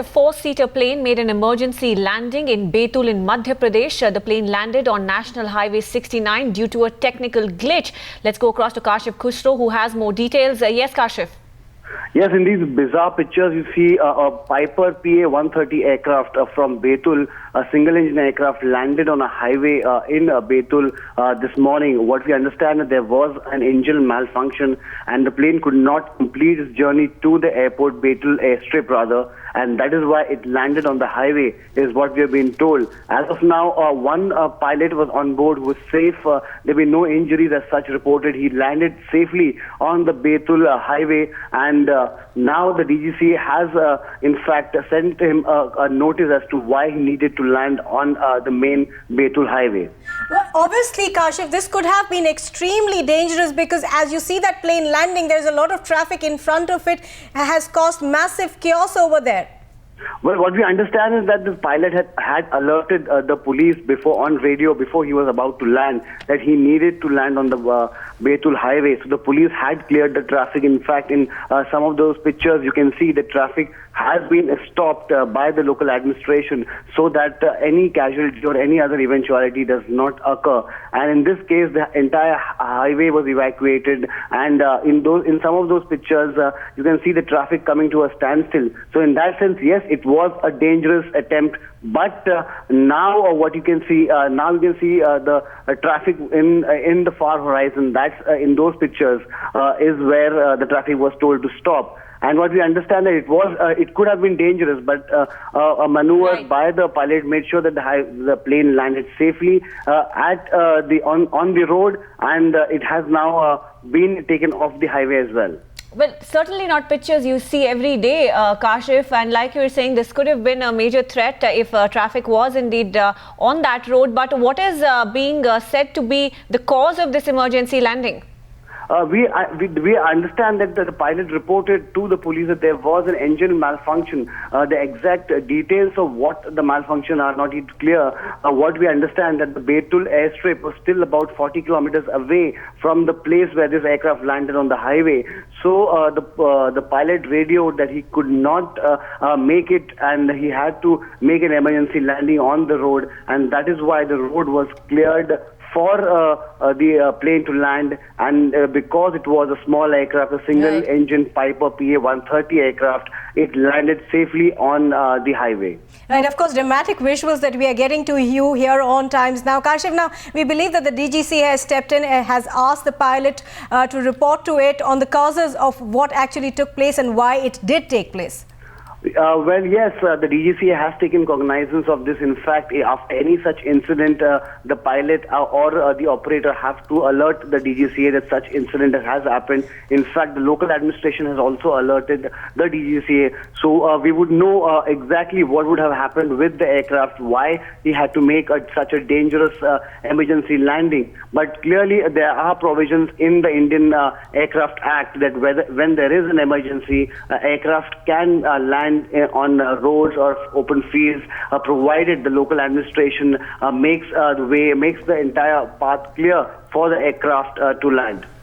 A four-seater plane made an emergency landing in Betul in Madhya Pradesh. The plane landed on National Highway 69 due to a technical glitch. Let's go across to Kashif Khusro, who has more details. Yes, Kashif. Yes, in these bizarre pictures, you see a Piper PA-130 aircraft from Betul, a single-engine aircraft, landed on a highway in Betul this morning. What we understand is there was an engine malfunction and the plane could not complete its journey to the airport, Betul airstrip rather, and that is why it landed on the highway, is what we have been told. As of now, one pilot was on board who was safe. There were no injuries as such reported. He landed safely on the Betul highway, and now the DGCA has in fact sent him a notice as to why he needed to land on the main Betul highway. Well, obviously, Kashif, this could have been extremely dangerous because as you see that plane landing, there's a lot of traffic in front of it, has caused massive chaos over there. Well, what we understand is that the pilot had alerted the police on radio before he was about to land that he needed to land on the Betul highway. So the police had cleared the traffic. In fact, in some of those pictures, you can see the traffic has been stopped by the local administration so that any casualty or any other eventuality does not occur. And in this case, the entire highway was evacuated. And in some of those pictures, you can see the traffic coming to a standstill. So in that sense, yes, it was a dangerous attempt. But now what you can see, the traffic in the far horizon. That's in those pictures is where the traffic was told to stop. And what we understand that it could have been dangerous, but a maneuver by the pilot made sure that the plane landed safely on the road, and it has now been taken off the highway as well. Well, certainly not pictures you see every day, Kashif, and like you were saying, this could have been a major threat if traffic was indeed on that road. But what is being said to be the cause of this emergency landing? We understand that the pilot reported to the police that there was an engine malfunction. The exact details of what the malfunction are not yet clear. What we understand that the Betul airstrip was still about 40 kilometers away from the place where this aircraft landed on the highway. So the pilot radioed that he could not make it, and he had to make an emergency landing on the road, and that is why the road was cleared for the plane to land, and because it was a small aircraft, a single-engine Piper PA-130 aircraft, it landed safely on the highway. Right, of course, dramatic visuals that we are getting to you here on Times Now. Kashif, now we believe that the DGCA has stepped in, has asked the pilot to report to it on the causes of what actually took place and why it did take place. Well, yes, the DGCA has taken cognizance of this. In fact, after any such incident, the pilot or the operator have to alert the DGCA that such incident has happened. In fact, the local administration has also alerted the DGCA. So we would know exactly what would have happened with the aircraft, why he had to make such a dangerous emergency landing. But clearly, there are provisions in the Indian Aircraft Act that when there is an emergency, aircraft can land on roads or open fields, provided the local administration makes the entire path clear for the aircraft to land.